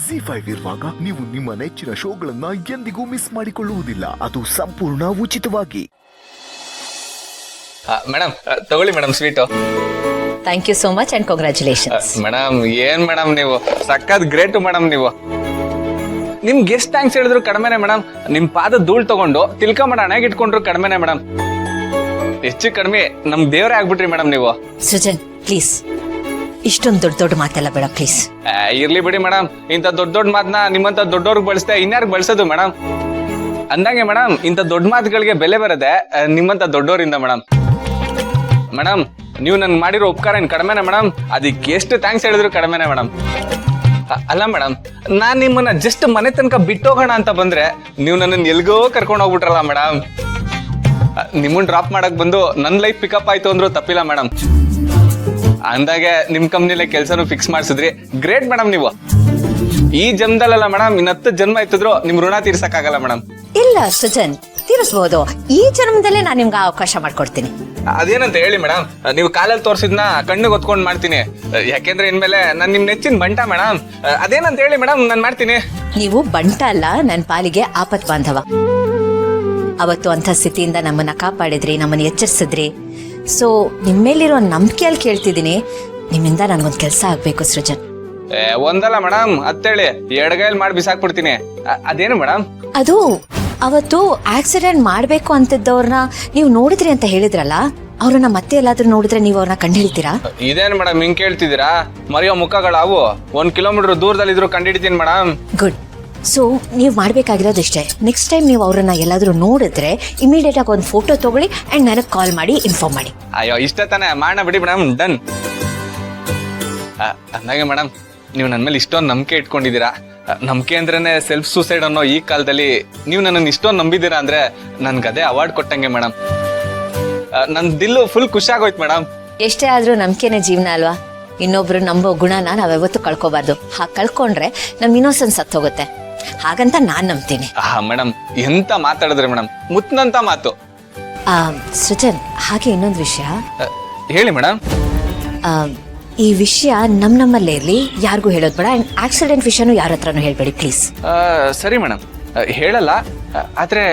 ZEE5 ಇರುವಾಗ ನೀವು ನಿಮ್ಮ ನೆಚ್ಚಿನ ಶೋಗಳನ್ನ ಎಂದಿಗೂ ಮಿಸ್ ಮಾಡಿಕೊಳ್ಳುವುದಿಲ್ಲ. ಅದು ಸಂಪೂರ್ಣ ಉಚಿತವಾಗಿ. ಮೇಡಮ್ ತಗೊಳ್ಳಿ madam sweet. Thank you so much and congratulations. Madam ಏನ್ ಮೇಡಮ್ ನೀವು ಸಖತ್ ಗ್ರೇಟ್ ಮೇಡಮ್ ನೀವು. ನಿಮ್ಗೆ ಎಷ್ಟು ಥ್ಯಾಂಕ್ಸ್ ಹೇಳಿದ್ರು ಕಡಿಮೆನೆ ಮೇಡಮ್. ನಿಮ್ ಪಾದ ಧೂಳ್ ತಗೊಂಡು ತಿಳ್ಕೊಂಬೇಡ ಹಣೆಗೆ ಇಟ್ಕೊಂಡ್ರು ಕಡಿಮೆನೆ ಮೇಡಮ್. ಹೆಚ್ಚು ಕಡಿಮೆ ನಮ್ ದೇವ್ರೇ ಆಗ್ಬಿಟ್ರಿ ಮೇಡಮ್ ನೀವು. ಸೃಜನ್ ಪ್ಲೀಸ್ ಇಷ್ಟೊಂದು ದೊಡ್ಡ ದೊಡ್ಡ ಮಾತೆಲ್ಲ ಬೇಡ ಪ್ಲೀಸ್. ಇರ್ಲಿ ಬಿಡಿ ಮೇಡಮ್, ಇಂಥ ದೊಡ್ಡ ದೊಡ್ಡ ಮಾತನ್ನ ನಿಮ್ಮಂತ ದೊಡ್ಡವ್ರಿಗೆ ಬಳಸ್ದೆ ಇನ್ಯಾರಿಗೆ ಬಳಸೋದು ಮೇಡಮ್. ಅಂದಂಗೆ ಮೇಡಮ್ ಇಂಥ ದೊಡ್ಡ ಮಾತುಗಳಿಗೆ ಬೆಲೆ ಬರದೆ ನಿಮ್ಮಂತ ದೊಡ್ಡವರಿಂದ ಮೇಡಮ್. ಮೇಡಮ್ ನೀವು ನನ್ಗೆ ಮಾಡಿರೋ ಉಪಕಾರ ಏನ್ ಕಡಿಮೆನೆ ಮೇಡಮ್. ಅದಕ್ಕೆ ಎಷ್ಟು ಥ್ಯಾಂಕ್ಸ್ ಹೇಳಿದ್ರು ಕಡಿಮೆನೆ ಮೇಡಮ್. ಅಲ್ಲ ಮೇಡಮ್, ನಾನ್ ನಿಮ್ಮನ್ನ ಜಸ್ಟ್ ಮನೆ ತನಕ ಬಿಟ್ಟೋಗೋಣ ಅಂತ ಬಂದ್ರೆ ನೀವು ನನ್ನನ್ನು ಎಲ್ಗೋ ಕರ್ಕೊಂಡು ಹೋಗ್ಬಿಟ್ರಲ್ಲ ಮೇಡಮ್. ನಿಮ್ಮನ್ನ ಡ್ರಾಪ್ ಮಾಡಕ್ ಬಂದು ನನ್ನ ಲೈಫ್ ಪಿಕಪ್ ಆಯ್ತು ಅಂದ್ರೂ ತಪ್ಪಿಲ್ಲ ಮೇಡಮ್. ಅಂದಾಗೆ ನಿಮ್ ಕಂಪ್ನಿಲೇ ಕೆಲ್ಸನೂ ಫಿಕ್ಸ್ ಮಾಡಿಸಿದ್ರಿ, ಗ್ರೇಟ್ ಮೇಡಮ್ ನೀವು. ಈ ಜನ್ಮದಲ್ಲ ಮೇಡಮ್, ಇನ್ 10 ಜನ್ಮ ಇತ್ತಿದ್ರು ನಿಮ್ ಋಣ ತೀರ್ಸಕ್ಕಾಗಲ್ಲ ಮೇಡಮ್. ಇಲ್ಲ ಸೃಜನ್, ತೀರಿಸಬಹುದು. ಈ ಜನ್ಮದಲ್ಲೇ ನಾನು ನಿಮ್ಗೆ ಅವಕಾಶ ಮಾಡ್ಕೊಡ್ತೀನಿ. ಅದೇನಂತ ಹೇಳಿ ಮೇಡಮ್. ನೀವು ಕಾಲಲ್ಲಿ ತೋರ್ಸಿದ್ನ ಕಣ್ಣಿಗೆ ಹೊತ್ಕೊಂಡ್ ಮಾಡ್ತೀನಿ. ಯಾಕೆಂದ್ರೆ ಇನ್ಮೇಲೆ ನಾನ್ ನಿಮ್ ನೆಚ್ಚಿನ ಬಂಟ ಮೇಡಮ್. ಅದೇನಂತ ಹೇಳಿ ಮೇಡಮ್, ನಾನ್ ಮಾಡ್ತೀನಿ. ನೀವು ಬಂಟ ಅಲ್ಲ, ನನ್ನ ಪಾಲಿಗೆ ಆಪತ್ ಬಾಂಧವ. ಅವತ್ತು ಅಂಥ ಸ್ಥಿತಿಯಿಂದ ನಮ್ಮನ್ನ ಕಾಪಾಡಿದ್ರಿ, ನಮ್ಮನ್ನ ಎಚ್ಚರಿಸಿದ್ರಿ. ಸೊ ನಿಮ್ಮೇಲಿರೋ ನಂಬಿಕೆಯಲ್ಲಿ ಕೇಳ್ತಿದ್ದೀನಿ, ನಿಮ್ಮಿಂದ ನನ್ಗೊಂದು ಕೆಲಸ ಆಗ್ಬೇಕು ಸೃಜನ್. ಒಂದಲ್ಲ ಮೇಡಮ್, ಅತ್ತೇಳಿ ಎಡಗೈಲಿ ಮಾಡಿ ಬಿಸಾಕ್ಬಿಡ್ತೀನಿ. ಅದೇನು ಮೇಡಮ್? ಅದು ಅವತ್ತು ಆಕ್ಸಿಡೆಂಟ್ ಮಾಡ್ಬೇಕು ಅಂತಿದ್ದವ್ರನ್ನ ನೀವು ನೋಡಿದ್ರಿ ಅಂತ ಹೇಳಿದ್ರಲ್ಲ, ಅವ್ರನ್ನ ಮತ್ತೆ ಎಲ್ಲಾದ್ರೂ ನೋಡಿದ್ರೆ ನೀವು ಅವ್ರನ್ನ ಕಂಡು ಹಿಡಿತೀರಾ? ಇದೇನು ಮೇಡಮ್ ಹಿಂಗ್ ಕೇಳ್ತಿದ್ದೀರಾ? ಮರೆಯೋ ಮುಖಗಳಾವು 1 ಕಿಲೋಮೀಟರ್ ದೂರದಲ್ಲಿದ್ರು ಕಂಡು ಹಿಡಿತೀನಿ ಮೇಡಮ್. ಗುಡ್. ಸೊ ನೀವು ಮಾಡ್ಬೇಕಾಗಿರೋದು ಇಷ್ಟೇ. ನೆಕ್ಸ್ಟ್ ಟೈಮ್ ನೀವು ಅವ್ರನ್ನ ಎಲ್ಲಾದ್ರೂ ನೋಡಿದ್ರೆ ಇಮಿಡಿಯೇಟ್ ಆಗಿ ಒಂದು ಫೋಟೋ ತಗೊಳ್ಳಿ ಅಂಡ್ ನನಗೆ ಕಾಲ್ ಮಾಡಿ ಇನ್ಫಾರ್ಮ್ ಮಾಡಿ. ಅಯ್ಯೋ ಇಷ್ಟ ತಾನೇ, ಮಾಡೋಣ ಬಿಡಿ ಮೇಡಮ್, ಡನ್. ಅಂದಾಗೆ ಮೇಡಮ್, ನೀವು ನನ್ನ ಮೇಲೆ ಇಷ್ಟೊಂದು ನಂಬಿಕೆ ಇಟ್ಕೊಂಡಿದ್ದೀರಾ. ನಂಬಿಕೆ ಅಂದ್ರೇನೆ ಸೆಲ್ಫ್ ಸೂಸೈಡ್ ಅನ್ನೋ ಈ ಕಾಲದಲ್ಲಿ ನೀವು ನನ್ನನ್ನು ಇಷ್ಟೊಂದು ನಂಬಿದ್ದೀರಾ ಅಂದ್ರೆ ನನ್ಗೆ ಅದೇ ಅವಾರ್ಡ್ ಕೊಟ್ಟಂಗೆ ಮೇಡಮ್. ನನ್ನ ದಿಲ್ಲು ಫುಲ್ ಖುಷಿ ಆಗೋಯ್ತು ಮೇಡಮ್. ಎಷ್ಟೇ ಆದ್ರೂ ನಂಬಿಕೆನೇ ಜೀವನ ಅಲ್ವಾ? ಇನ್ನೊಬ್ರು ನಂಬೋ ಗುಣನ ನಾವ್ಯಾವತ್ತೂ ಕಳ್ಕೋಬಾರ್ದು. ಹಾಗೆ ಕಳ್ಕೊಂಡ್ರೆ ನಮ್ ಇನ್ನೋಸೆನ್ಸ್ ಸತ್ತೋಗುತ್ತೆ. ಹಾಗಂತ ನಾನ್ ನಂಬ್ತೀನಿ. ಮೇಡಮ್ ಎಂತ ಮಾತಾಡಿದ್ರೆ ಮೇಡಮ್, ಮುತ್ತಂತ ಮಾತು. ಸೃಜನ್, ಹಾಗೆ ಇನ್ನೊಂದು ವಿಷಯ. ಹೇಳಿ ಮೇಡಮ್. ಈ ವಿಷಯ ನಮ್ಮಲ್ಲೇ ಇರ್ಲಿ, ಯಾರಿಗೂ ಹೇಳೋದ್ ಬೇಡ. ಅಂಡ್ ಆಕ್ಸಿಡೆಂಟ್ ವಿಷಯನೂ ಯಾರ ಹತ್ರನೂ ಹೇಳ್ಬೇಡಿ ಪ್ಲೀಸ್. ಸರಿ ಮೇಡಮ್, ಹೇಳಲ್ಲ. ಆದ್ರೆ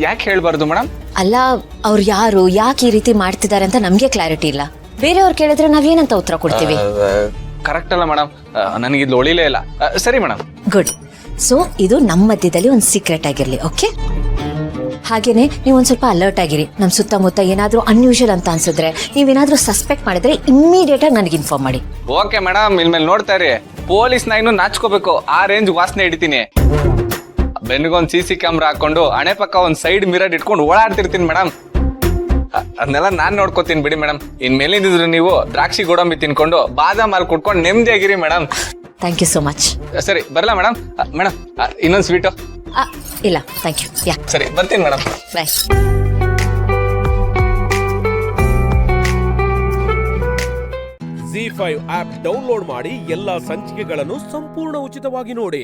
ಯಾಕೆ ಹೇಳ್ಬಾರ್ದು ಮೇಡಮ್? ಅಲ್ಲ, ಅವ್ರು ಯಾರು, ಯಾಕೆ ಈ ರೀತಿ ಮಾಡ್ತಿದ್ದಾರೆ ಅಂತ ನಮ್ಗೆ ಕ್ಲಾರಿಟಿ ಇಲ್ಲ. ಬೇರೆಯವ್ರು ಕೇಳಿದ್ರೆ ನಾವೇನಂತ ಉತ್ತರ ಕೊಡ್ತೀವಿ? ಕರೆಕ್ಟ್ ಅಲ್ಲ ಮೇಡಮ್, ನನಗಿದು ಒಳಿಲೇ ಇಲ್ಲ. ಸರಿ ಮೇಡಮ್. ಗುಡ್. ಸೊ ಇದು ನಮ್ಮ ಮಧ್ಯದಲ್ಲಿ ಒಂದು ಸೀಕ್ರೆಟ್ ಆಗಿರ್ಲಿ, ಓಕೆ? ಹಾಗೇನೆ ನೀವು ಒಂದ್ ಸ್ವಲ್ಪ ಅಲರ್ಟ್ ಆಗಿರಿ. ನಮ್ ಸುತ್ತಮುತ್ತ ಏನಾದ್ರೂ ಅನ್ಯೂಶುವಲ್ ಅಂತ ಅನ್ಸಿದ್ರೆ, ನೀವೇನಾದ್ರೂ ಸಸ್ಪೆಕ್ಟ್ ಮಾಡಿದ್ರೆ ಇಮ್ಮಿಡಿಯೇಟ್ ಆಗಿ ನನಗೆ ಇನ್ಫಾರ್ಮ್ ಮಾಡಿ. ಓಕೆ ಮೇಡಮ್, ಇನ್ಮೇಲೆ ನೋಡ್ತಾ ಇರಿ. ಪೊಲೀಸ್ ಇನ್ನು ನಾಚ್ಕೋಬೇಕು, ಆ ರೇಂಜ್ ವಾಸನೆ ಹಿಡಿತೀನಿ. ಬೆನ್ನಿಗೊಂದು CC ಕ್ಯಾಮ್ರಾ ಹಾಕೊಂಡು ಹಣೆ ಪಕ್ಕ ಒಂದ್ ಸೈಡ್ ಮಿರರ್ ಇಟ್ಕೊಂಡು ಓಡಾಡ್ತಿರ್ತೀನಿ ಮೇಡಮ್. ಅದನ್ನೆಲ್ಲ ನಾನ್ ನೋಡ್ಕೋತೀನಿ ಬಿಡಿ ಮೇಡಮ್. ಇನ್ಮೇಲಿಂದಿದ್ರು ನೀವು ದ್ರಾಕ್ಷಿ ಗೋಡಂಬಿ ತಿನ್ಕೊಂಡು ಬಾದಾಮ್ ಹಾಲು ಕುಡ್ಕೊಂಡು ನೆಮ್ಮದಿಯಾಗಿರಿ madam. Thank you so much. ಸರಿ ಬರಲ್ಲ ಮೇಡಮ್. ಮೇಡಮ್ ಇನ್ನೊಂದು ಸ್ವೀಟು? ಇಲ್ಲ ಥ್ಯಾಂಕ್ ಯು. ಯಾ ಸರಿ ಬರ್ತೀನಿ ಮೇಡಮ್. ಬಾಯ್. ZEE5 ಆಪ್ ಡೌನ್ಲೋಡ್ ಮಾಡಿ ಎಲ್ಲಾ ಸಂಚಿಕೆಗಳನ್ನು ಸಂಪೂರ್ಣ ಉಚಿತವಾಗಿ ನೋಡಿ.